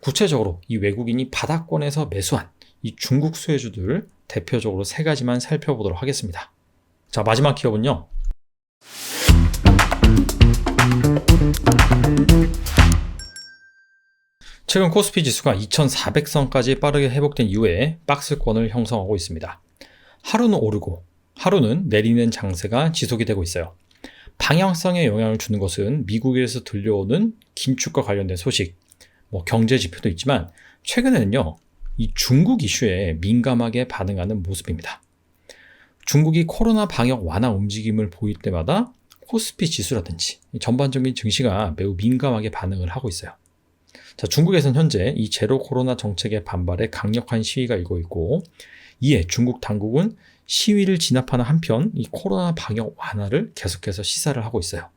구체적으로 이 외국인이 바닥권에서 매수한 이 중국 수혜주들 대표적으로 3가지만 살펴보도록 하겠습니다. 자, 마지막 기업은요. 최근 코스피 지수가 2400선까지 빠르게 회복된 이후에 박스권을 형성하고 있습니다. 하루는 오르고 하루는 내리는 장세가 지속이 되고 있어요. 방향성에 영향을 주는 것은 미국에서 들려오는 긴축과 관련된 소식, 경제 지표도 있지만 최근에는요, 이 중국 이슈에 민감하게 반응하는 모습입니다. 중국이 코로나 방역 완화 움직임을 보일 때마다 코스피 지수라든지 전반적인 증시가 매우 민감하게 반응을 하고 있어요. 자, 중국에서는 현재 이 제로 코로나 정책에 반발해 강력한 시위가 일고 있고, 이에 중국 당국은 시위를 진압하는 한편 이 코로나 방역 완화를 계속해서 시사를 하고 있어요.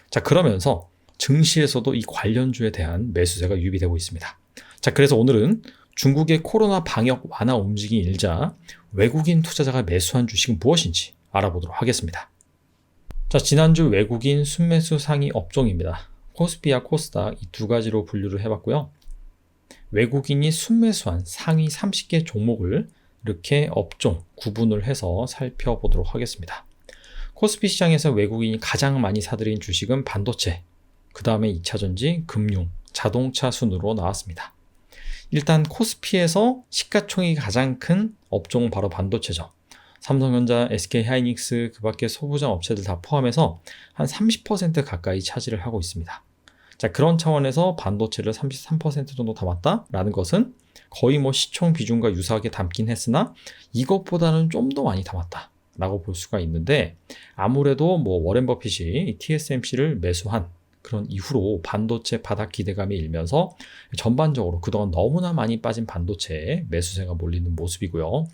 자, 그러면서 증시에서도 이 관련주에 대한 매수세가 유입되고 있습니다. 자, 그래서 오늘은 중국의 코로나 방역 완화 움직임이 일자 외국인 투자자가 매수한 주식은 무엇인지 알아보도록 하겠습니다. 자, 지난주 외국인 순매수 상위 업종입니다. 코스피와 코스닥 이 2가지로 분류를 해봤고요. 외국인이 순매수한 상위 30개 종목을 이렇게 업종 구분을 해서 살펴보도록 하겠습니다. 코스피 시장에서 외국인이 가장 많이 사들인 주식은 반도체, 그 다음에 2차전지, 금융, 자동차 순으로 나왔습니다. 일단 코스피에서 시가총액이 가장 큰 업종은 바로 반도체죠. 삼성전자, SK하이닉스, 그 밖에 소부장 업체들 다 포함해서 한 30% 가까이 차지를 하고 있습니다. 자, 그런 차원에서 반도체를 33% 정도 담았다라는 것은 거의 시총 비중과 유사하게 담긴 했으나 이것보다는 좀 더 많이 담았다라고 볼 수가 있는데, 아무래도 워렌 버핏이 TSMC를 매수한 그런 이후로 반도체 바닥 기대감이 일면서 전반적으로 그동안 너무나 많이 빠진 반도체에 매수세가 몰리는 모습이고요.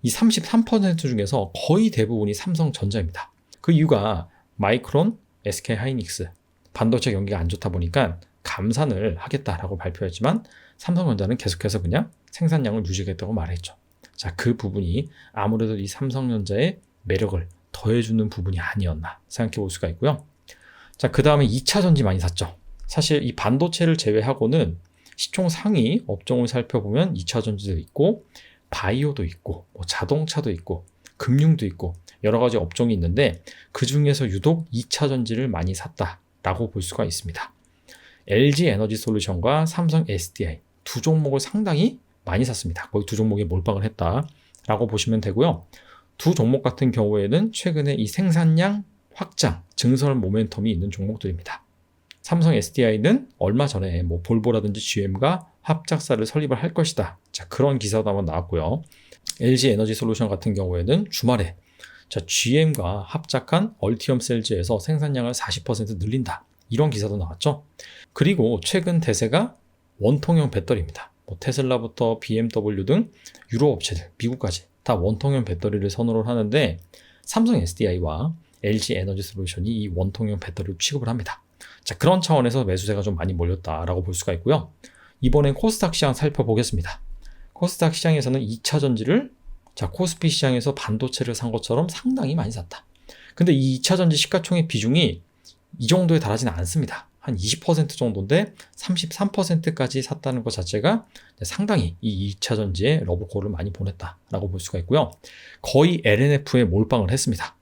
이 33% 중에서 거의 대부분이 삼성전자입니다. 그 이유가 마이크론, SK하이닉스, 반도체 경기가 안 좋다 보니까 감산을 하겠다라고 발표했지만 삼성전자는 계속해서 그냥 생산량을 유지하겠다고 말했죠. 자, 그 부분이 아무래도 이 삼성전자의 매력을 더해주는 부분이 아니었나 생각해 볼 수가 있고요. 자, 그 다음에 2차전지 많이 샀죠. 사실 이 반도체를 제외하고는 시총 상위 업종을 살펴보면 2차전지도 있고 바이오도 있고 자동차도 있고 금융도 있고 여러 가지 업종이 있는데 그 중에서 유독 2차전지를 많이 샀다라고 볼 수가 있습니다. LG 에너지 솔루션과 삼성 SDI 두 종목을 상당히 많이 샀습니다. 거의 두 종목에 몰빵을 했다라고 보시면 되고요. 두 종목 같은 경우에는 최근에 이 생산량 확장, 증설 모멘텀이 있는 종목들입니다. 삼성 SDI는 얼마 전에 볼보라든지 GM과 합작사를 설립을 할 것이다. 자, 그런 기사도 한번 나왔고요. LG 에너지 솔루션 같은 경우에는 주말에 GM과 합작한 얼티엄 셀즈에서 생산량을 40% 늘린다. 이런 기사도 나왔죠. 그리고 최근 대세가 원통형 배터리입니다. 테슬라부터 BMW 등 유럽 업체들, 미국까지 다 원통형 배터리를 선호를 하는데 삼성 SDI와 LG 에너지 솔루션이 이 원통형 배터리를 취급을 합니다. 자, 그런 차원에서 매수세가 좀 많이 몰렸다라고 볼 수가 있고요. 이번엔 코스닥 시장 살펴보겠습니다. 코스닥 시장에서는 2차전지를 코스피 시장에서 반도체를 산 것처럼 상당히 많이 샀다. 근데 이 2차전지 시가총액 비중이 이 정도에 달하지는 않습니다. 한 20% 정도인데 33%까지 샀다는 것 자체가 상당히 이 2차전지에 러브콜을 많이 보냈다라고 볼 수가 있고요. 거의 LNF에 몰빵을 했습니다.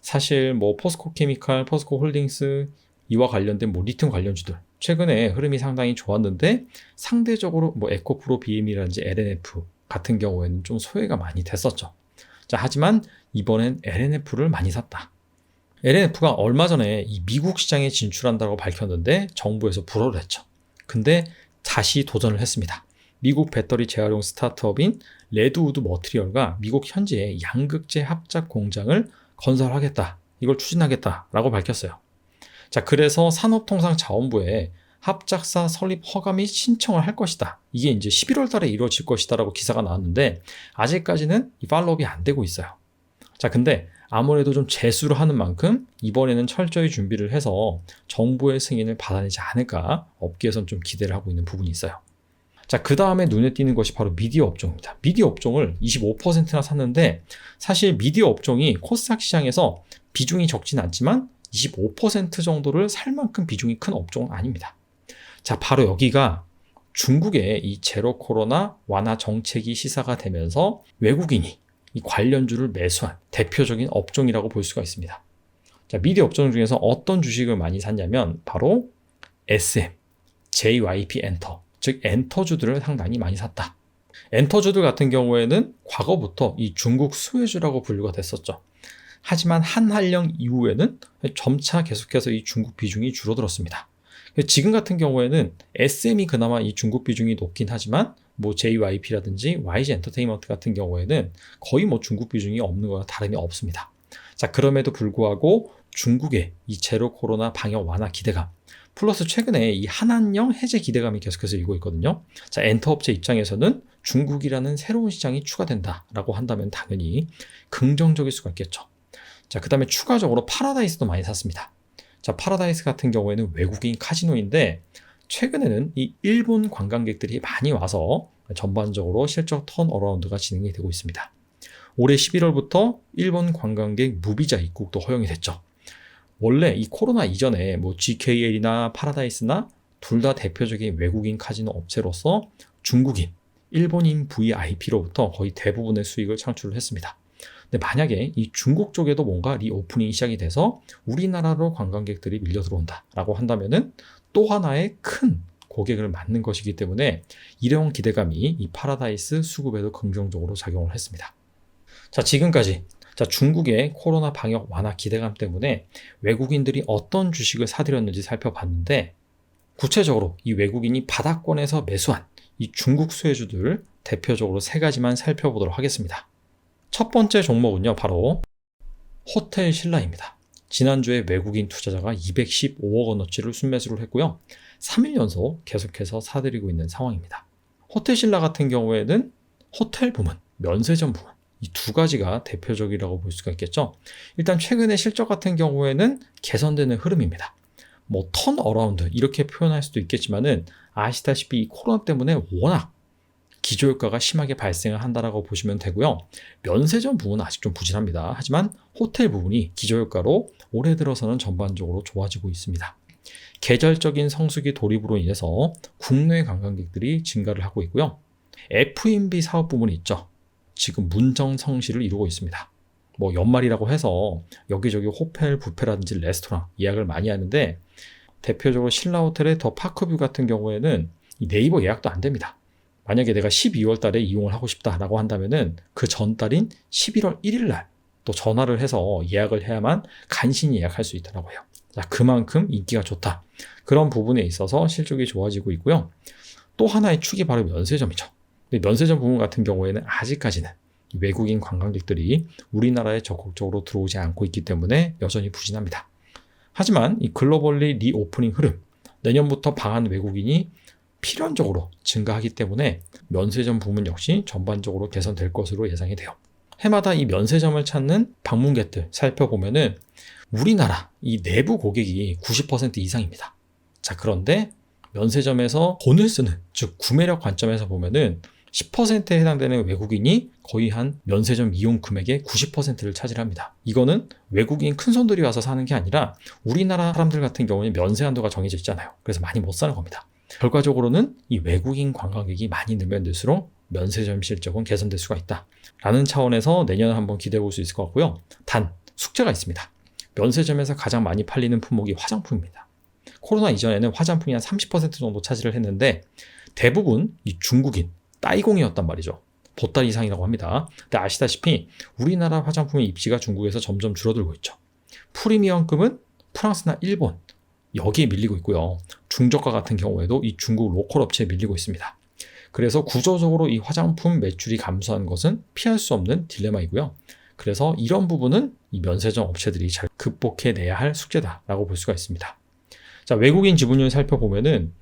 사실 포스코케미칼, 포스코홀딩스 이와 관련된 리튬 관련주들 최근에 흐름이 상당히 좋았는데 상대적으로 에코프로 BM이라든지 LNF 같은 경우에는 좀 소외가 많이 됐었죠. 자, 하지만 이번엔 LNF를 많이 샀다. LNF가 얼마 전에 이 미국 시장에 진출한다고 밝혔는데 정부에서 불허를 했죠. 근데 다시 도전을 했습니다. 미국 배터리 재활용 스타트업인 레드우드 머티리얼과 미국 현지의 양극재 합작 공장을 건설하겠다, 이걸 추진하겠다라고 밝혔어요. 자, 그래서 산업통상자원부에 합작사 설립 허가 및 신청을 할 것이다. 이게 이제 11월 달에 이루어질 것이다라고 기사가 나왔는데 아직까지는 이 팔로업이 안 되고 있어요. 자, 근데 아무래도 좀 재수를 하는 만큼 이번에는 철저히 준비를 해서 정부의 승인을 받아내지 않을까 업계에서는 좀 기대를 하고 있는 부분이 있어요. 자, 그 다음에 눈에 띄는 것이 바로 미디어 업종입니다. 미디어 업종을 25%나 샀는데 사실 미디어 업종이 코스닥 시장에서 비중이 적진 않지만 25% 정도를 살 만큼 비중이 큰 업종은 아닙니다. 자, 바로 여기가 중국의 이 제로 코로나 완화 정책이 시사가 되면서 외국인이 이 관련주를 매수한 대표적인 업종이라고 볼 수가 있습니다. 자, 미디 업종 중에서 어떤 주식을 많이 샀냐면 바로 SM, JYP 엔터, 즉 엔터주들을 상당히 많이 샀다. 엔터주들 같은 경우에는 과거부터 이 중국 수혜주라고 분류가 됐었죠. 하지만 한한령 이후에는 점차 계속해서 이 중국 비중이 줄어들었습니다. 지금 같은 경우에는 SM이 그나마 이 중국 비중이 높긴 하지만 뭐 JYP라든지 YG 엔터테인먼트 같은 경우에는 거의 뭐 중국 비중이 없는 거와 다름이 없습니다. 자, 그럼에도 불구하고 중국의 이 제로 코로나 방역 완화 기대감 플러스 최근에 이 한한령 해제 기대감이 계속해서 일고 있거든요. 자, 엔터업체 입장에서는 중국이라는 새로운 시장이 추가된다라고 한다면 당연히 긍정적일 수가 있겠죠. 자, 그 다음에 추가적으로 파라다이스도 많이 샀습니다. 자, 파라다이스 같은 경우에는 외국인 카지노인데 최근에는 이 일본 관광객들이 많이 와서 전반적으로 실적 턴어라운드가 진행이 되고 있습니다. 올해 11월부터 일본 관광객 무비자 입국도 허용이 됐죠. 원래 이 코로나 이전에 뭐 GKL이나 파라다이스나 둘 다 대표적인 외국인 카지노 업체로서 중국인, 일본인 VIP로부터 거의 대부분의 수익을 창출을 했습니다. 근데 만약에 이 중국 쪽에도 뭔가 리오프닝이 시작이 돼서 우리나라로 관광객들이 밀려 들어온다라고 한다면은 또 하나의 큰 고객을 맞는 것이기 때문에 일회용 기대감이 이 파라다이스 수급에도 긍정적으로 작용을 했습니다. 자, 지금까지 중국의 코로나 방역 완화 기대감 때문에 외국인들이 어떤 주식을 사들였는지 살펴봤는데 구체적으로 이 외국인이 바닥권에서 매수한 이 중국 수혜주들 대표적으로 3가지만 살펴보도록 하겠습니다. 첫 번째 종목은요, 바로 호텔 신라입니다. 지난주에 외국인 투자자가 215억 원어치를 순매수를 했고요. 3일 연속 계속해서 사들이고 있는 상황입니다. 호텔 신라 같은 경우에는 호텔 부문, 면세점 부문 이 2가지가 대표적이라고 볼 수가 있겠죠. 일단 최근에 실적 같은 경우에는 개선되는 흐름입니다. 뭐 턴어라운드 이렇게 표현할 수도 있겠지만은 아시다시피 이 코로나 때문에 워낙 기저효과가 심하게 발생을 한다라고 보시면 되고요. 면세점 부분은 아직 좀 부진합니다. 하지만 호텔 부분이 기저효과로 올해 들어서는 전반적으로 좋아지고 있습니다. 계절적인 성수기 돌입으로 인해서 국내 관광객들이 증가를 하고 있고요. F&B 사업 부분이 있죠. 지금 문정성시를 이루고 있습니다. 뭐 연말이라고 해서 여기저기 호텔, 뷔페라든지 레스토랑 예약을 많이 하는데 대표적으로 신라호텔의 더 파크뷰 같은 경우에는 네이버 예약도 안 됩니다. 만약에 내가 12월 달에 이용을 하고 싶다라고 한다면은 그 전달인 11월 1일 날 또 전화를 해서 예약을 해야만 간신히 예약할 수 있더라고요. 자, 그만큼 인기가 좋다. 그런 부분에 있어서 실적이 좋아지고 있고요. 또 하나의 축이 바로 면세점이죠. 근데 면세점 부분 같은 경우에는 아직까지는 외국인 관광객들이 우리나라에 적극적으로 들어오지 않고 있기 때문에 여전히 부진합니다. 하지만 이 글로벌리 리오프닝 흐름, 내년부터 방한 외국인이 필연적으로 증가하기 때문에 면세점 부문 역시 전반적으로 개선될 것으로 예상이 돼요. 해마다 이 면세점을 찾는 방문객들 살펴보면은 우리나라 이 내부 고객이 90% 이상입니다. 자, 그런데 면세점에서 돈을 쓰는, 즉 구매력 관점에서 보면은 10%에 해당되는 외국인이 거의 한 면세점 이용 금액의 90%를 차지합니다. 이거는 외국인 큰손들이 와서 사는 게 아니라 우리나라 사람들 같은 경우는 면세 한도가 정해져 있잖아요. 그래서 많이 못 사는 겁니다. 결과적으로는 이 외국인 관광객이 많이 늘면 늘수록 면세점 실적은 개선될 수가 있다 라는 차원에서 내년에 한번 기대해 볼 수 있을 것 같고요. 단 숙제가 있습니다. 면세점에서 가장 많이 팔리는 품목이 화장품입니다. 코로나 이전에는 화장품이 한 30% 정도 차지를 했는데 대부분 이 중국인 따이공이었단 말이죠. 보따리 이상이라고 합니다. 근데 아시다시피 우리나라 화장품의 입지가 중국에서 점점 줄어들고 있죠. 프리미엄급은 프랑스나 일본 여기에 밀리고 있고요. 중저가 같은 경우에도 이 중국 로컬 업체에 밀리고 있습니다. 그래서 구조적으로 이 화장품 매출이 감소한 것은 피할 수 없는 딜레마이고요. 그래서 이런 부분은 이 면세점 업체들이 잘 극복해내야 할 숙제다라고 볼 수가 있습니다. 자, 외국인 지분율 살펴보면은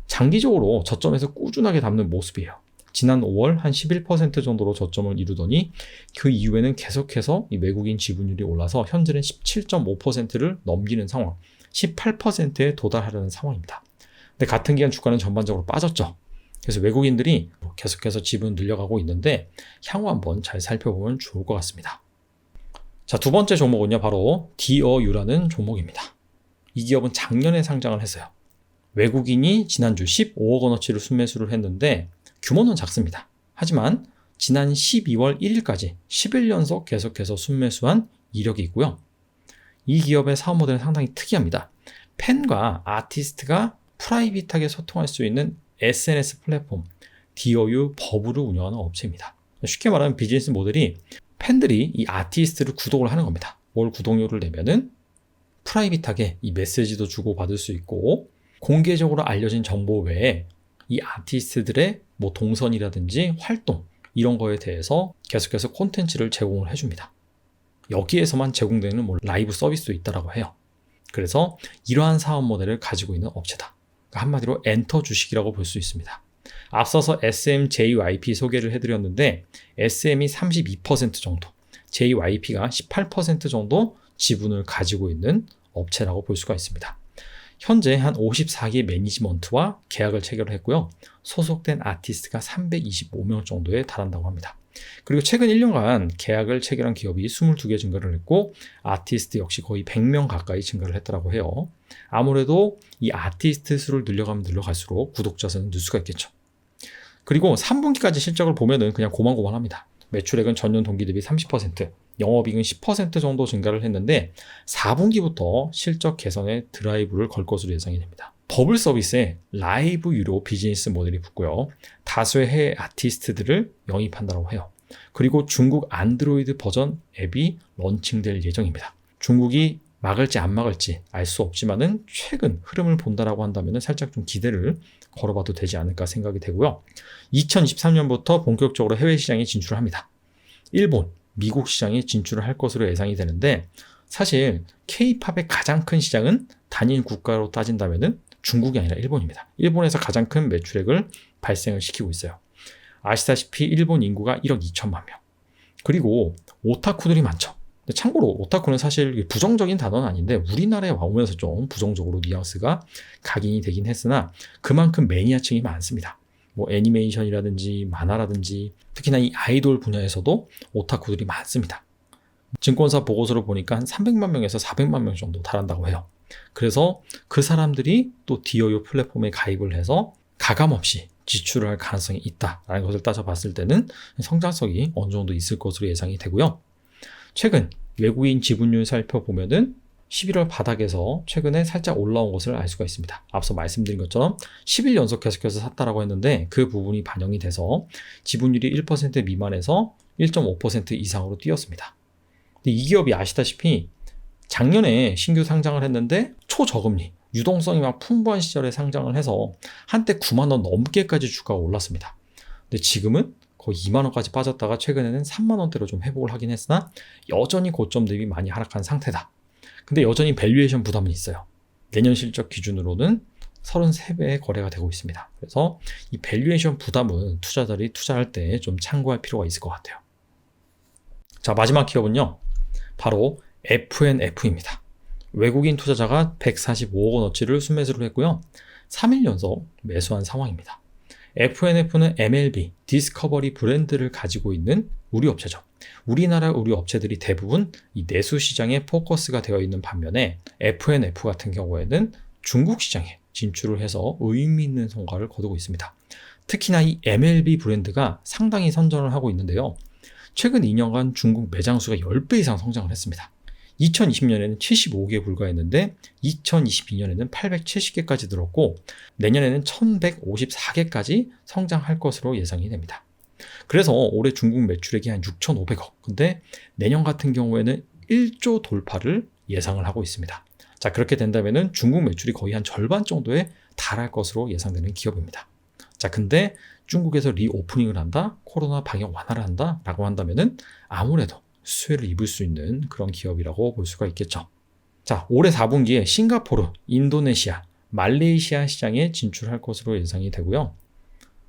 장기적으로 저점에서 꾸준하게 담는 모습이에요. 지난 5월 한 11% 정도로 저점을 이루더니 그 이후에는 계속해서 이 외국인 지분율이 올라서 현재는 17.5%를 넘기는 상황, 18%에 도달하려는 상황입니다. 근데 같은 기간 주가는 전반적으로 빠졌죠. 그래서 외국인들이 계속해서 지분 늘려가고 있는데 향후 한번 잘 살펴보면 좋을 것 같습니다. 자, 두 번째 종목은요, 바로 디어유라는 종목입니다. 이 기업은 작년에 상장을 했어요. 외국인이 지난주 15억 원어치를 순매수를 했는데 규모는 작습니다. 하지만 지난 12월 1일까지 10일 연속 계속해서 순매수한 이력이 있고요. 이 기업의 사업 모델은 상당히 특이합니다. 팬과 아티스트가 프라이빗하게 소통할 수 있는 SNS 플랫폼 DOU 버블을 운영하는 업체입니다. 쉽게 말하면 비즈니스 모델이 팬들이 이 아티스트를 구독을 하는 겁니다. 월 구독료를 내면은 프라이빗하게 이 메시지도 주고받을 수 있고 공개적으로 알려진 정보 외에 이 아티스트들의 뭐 동선이라든지 활동 이런 거에 대해서 계속해서 콘텐츠를 제공을 해줍니다. 여기에서만 제공되는 뭐 라이브 서비스도 있다라고 해요. 그래서 이러한 사업 모델을 가지고 있는 업체다. 그러니까 한마디로 엔터 주식이라고 볼 수 있습니다. 앞서서 SM, JYP 소개를 해드렸는데 SM이 32% 정도, JYP가 18% 정도 지분을 가지고 있는 업체라고 볼 수가 있습니다. 현재 한 54개 매니지먼트와 계약을 체결했고요. 소속된 아티스트가 325명 정도에 달한다고 합니다. 그리고 최근 1년간 계약을 체결한 기업이 22개 증가를 했고 아티스트 역시 거의 100명 가까이 증가를 했다고 해요. 아무래도 이 아티스트 수를 늘려가면 늘려갈수록 구독자 수는 늘 수가 있겠죠. 그리고 3분기까지 실적을 보면은 그냥 고만고만합니다. 매출액은 전년 동기 대비 30%, 영업이익은 10% 정도 증가를 했는데 4분기부터 실적 개선에 드라이브를 걸 것으로 예상이 됩니다. 버블 서비스에 라이브 유료 비즈니스 모델이 붙고요. 다수의 해외 아티스트들을 영입한다고 해요. 그리고 중국 안드로이드 버전 앱이 런칭될 예정입니다. 중국이 막을지 안 막을지 알 수 없지만은 최근 흐름을 본다라고 한다면 살짝 좀 기대를 걸어봐도 되지 않을까 생각이 되고요. 2023년부터 본격적으로 해외 시장에 진출을 합니다. 일본, 미국 시장에 진출을 할 것으로 예상이 되는데 사실 K-팝의 가장 큰 시장은 단일 국가로 따진다면 중국이 아니라 일본입니다. 일본에서 가장 큰 매출액을 발생을 시키고 있어요. 아시다시피 일본 인구가 1억 2천만 명. 그리고 오타쿠들이 많죠. 참고로 오타쿠는 사실 부정적인 단어는 아닌데 우리나라에 와오면서 좀 부정적으로 뉘앙스가 각인이 되긴 했으나 그만큼 매니아층이 많습니다. 뭐 애니메이션이라든지 만화라든지 특히나 이 아이돌 분야에서도 오타쿠들이 많습니다. 증권사 보고서를 보니까 한 300만 명에서 400만 명 정도 달한다고 해요. 그래서 그 사람들이 또 DOU 플랫폼에 가입을 해서 가감없이 지출을 할 가능성이 있다라는 것을 따져봤을 때는 성장성이 어느 정도 있을 것으로 예상이 되고요. 최근 외국인 지분율 살펴보면은 11월 바닥에서 최근에 살짝 올라온 것을 알 수가 있습니다. 앞서 말씀드린 것처럼 10일 연속 계속해서 샀다라고 했는데 그 부분이 반영이 돼서 지분율이 1% 미만에서 1.5% 이상으로 뛰었습니다. 근데 이 기업이 아시다시피 작년에 신규 상장을 했는데 초저금리, 유동성이 막 풍부한 시절에 상장을 해서 한때 9만 원 넘게까지 주가가 올랐습니다. 근데 지금은 거의 2만 원까지 빠졌다가 최근에는 3만 원대로 좀 회복을 하긴 했으나 여전히 고점 대비 많이 하락한 상태다. 근데 여전히 밸류에이션 부담은 있어요. 내년 실적 기준으로는 33배의 거래가 되고 있습니다. 그래서 이 밸류에이션 부담은 투자자들이 투자할 때 좀 참고할 필요가 있을 것 같아요. 자, 마지막 기업은요. 바로 FNF입니다. 외국인 투자자가 145억 원어치를 순매수를 했고요. 3일 연속 매수한 상황입니다. FNF는 MLB, 디스커버리 브랜드를 가지고 있는 우리 업체죠. 우리나라 우리 업체들이 대부분 이 내수 시장에 포커스가 되어 있는 반면에 FNF 같은 경우에는 중국 시장에 진출을 해서 의미 있는 성과를 거두고 있습니다. 특히나 이 MLB 브랜드가 상당히 선전을 하고 있는데요. 최근 2년간 중국 매장 수가 10배 이상 성장을 했습니다. 2020년에는 75개에 불과했는데 2022년에는 870개까지 늘었고 내년에는 1154개까지 성장할 것으로 예상이 됩니다. 그래서 올해 중국 매출액이 한 6,500억, 근데 내년 같은 경우에는 1조 돌파를 예상을 하고 있습니다. 자, 그렇게 된다면 중국 매출이 거의 한 절반 정도에 달할 것으로 예상되는 기업입니다. 자, 근데 중국에서 리오프닝을 한다, 코로나 방역 완화를 한다 라고 한다면은 아무래도 수혜를 입을 수 있는 그런 기업이라고 볼 수가 있겠죠. 자, 올해 4분기에 싱가포르, 인도네시아, 말레이시아 시장에 진출할 것으로 예상이 되고요.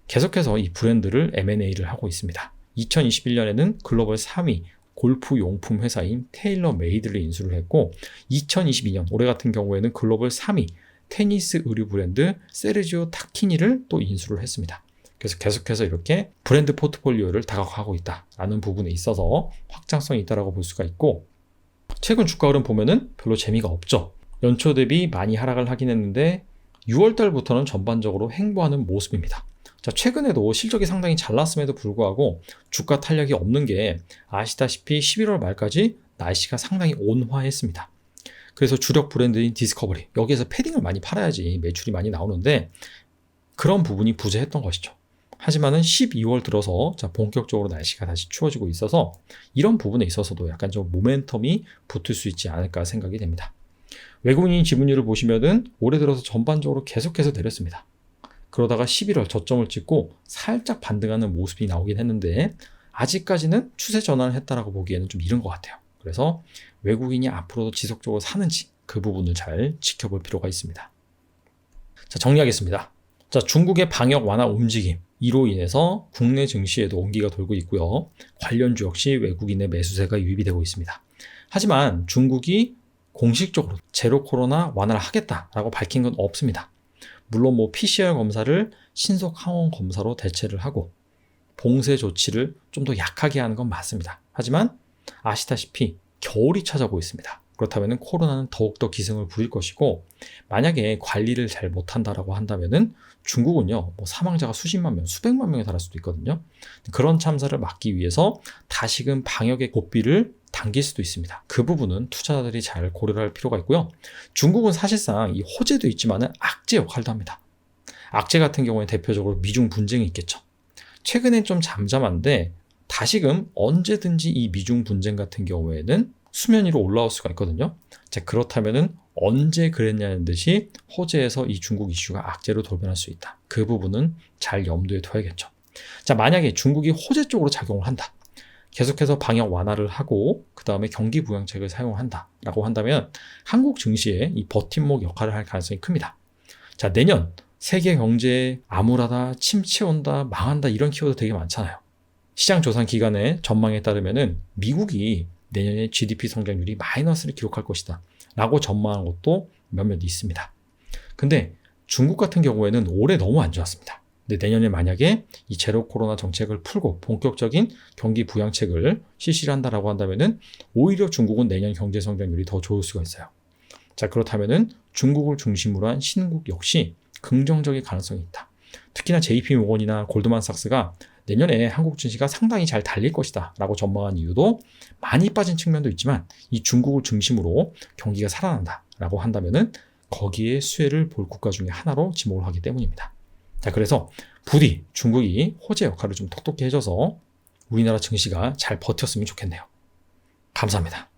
계속해서 이 브랜드를 M&A를 하고 있습니다. 2021년에는 글로벌 3위 골프 용품 회사인 테일러 메이드를 인수를 했고 2022년 올해 같은 경우에는 글로벌 3위 테니스 의류 브랜드 세르지오 타키니를 또 인수를 했습니다. 그래서 계속해서 이렇게 브랜드 포트폴리오를 다각화하고 있다라는 부분에 있어서 확장성이 있다라고 볼 수가 있고 최근 주가 흐름 보면은 별로 재미가 없죠. 연초 대비 많이 하락을 하긴 했는데 6월 달부터는 전반적으로 횡보하는 모습입니다. 자, 최근에도 실적이 상당히 잘 났음에도 불구하고 주가 탄력이 없는 게 아시다시피 11월 말까지 날씨가 상당히 온화했습니다. 그래서 주력 브랜드인 디스커버리, 여기에서 패딩을 많이 팔아야지 매출이 많이 나오는데 그런 부분이 부재했던 것이죠. 하지만은 12월 들어서 본격적으로 날씨가 다시 추워지고 있어서 이런 부분에 있어서도 약간 좀 모멘텀이 붙을 수 있지 않을까 생각이 됩니다. 외국인 지분율을 보시면은 올해 들어서 전반적으로 계속해서 내렸습니다. 그러다가 11월 저점을 찍고 살짝 반등하는 모습이 나오긴 했는데 아직까지는 추세 전환을 했다라고 보기에는 좀 이른 것 같아요. 그래서 외국인이 앞으로도 지속적으로 사는지 그 부분을 잘 지켜볼 필요가 있습니다. 자, 정리하겠습니다. 자, 중국의 방역 완화 움직임, 이로 인해서 국내 증시에도 온기가 돌고 있고요. 관련주 역시 외국인의 매수세가 유입이 되고 있습니다. 하지만 중국이 공식적으로 제로 코로나 완화를 하겠다라고 밝힌 건 없습니다. 물론 PCR 검사를 신속 항원 검사로 대체를 하고 봉쇄 조치를 좀 더 약하게 하는 건 맞습니다. 하지만 아시다시피 겨울이 찾아오고 있습니다. 그렇다면 코로나는 더욱더 기승을 부릴 것이고 만약에 관리를 잘 못한다라고 한다면은 중국은요, 사망자가 수십만 명, 수백만 명에 달할 수도 있거든요. 그런 참사를 막기 위해서 다시금 방역의 고삐를 당길 수도 있습니다. 그 부분은 투자자들이 잘 고려를 할 필요가 있고요. 중국은 사실상 이 호재도 있지만은 악재 역할도 합니다. 악재 같은 경우에 대표적으로 미중 분쟁이 있겠죠. 최근엔 좀 잠잠한데 다시금 언제든지 이 미중 분쟁 같은 경우에는 수면 위로 올라올 수가 있거든요. 자, 그렇다면은 언제 그랬냐는 듯이 호재에서 이 중국 이슈가 악재로 돌변할 수 있다. 그 부분은 잘 염두에 둬야겠죠. 자, 만약에 중국이 호재 쪽으로 작용을 한다. 계속해서 방역 완화를 하고 그 다음에 경기 부양책을 사용한다라고 한다면 한국 증시에 이 버팀목 역할을 할 가능성이 큽니다. 자, 내년 세계 경제에 암울하다, 침체 온다, 망한다 이런 키워드 되게 많잖아요. 시장 조사 기관의 전망에 따르면은 미국이 내년에 GDP 성장률이 마이너스를 기록할 것이다 라고 전망한 것도 몇몇 있습니다. 근데 중국 같은 경우에는 올해 너무 안 좋았습니다. 근데 내년에 만약에 이 제로 코로나 정책을 풀고 본격적인 경기 부양책을 실시를 한다라고 한다면은 오히려 중국은 내년 경제 성장률이 더 좋을 수가 있어요. 자, 그렇다면은 중국을 중심으로 한 신흥국 역시 긍정적인 가능성이 있다. 특히나 JP모건이나 골드만삭스가 내년에 한국 증시가 상당히 잘 달릴 것이다 라고 전망한 이유도 많이 빠진 측면도 있지만 이 중국을 중심으로 경기가 살아난다 라고 한다면은 거기에 수혜를 볼 국가 중에 하나로 지목을 하기 때문입니다. 자, 그래서 부디 중국이 호재 역할을 좀 똑똑히 해줘서 우리나라 증시가 잘 버텼으면 좋겠네요. 감사합니다.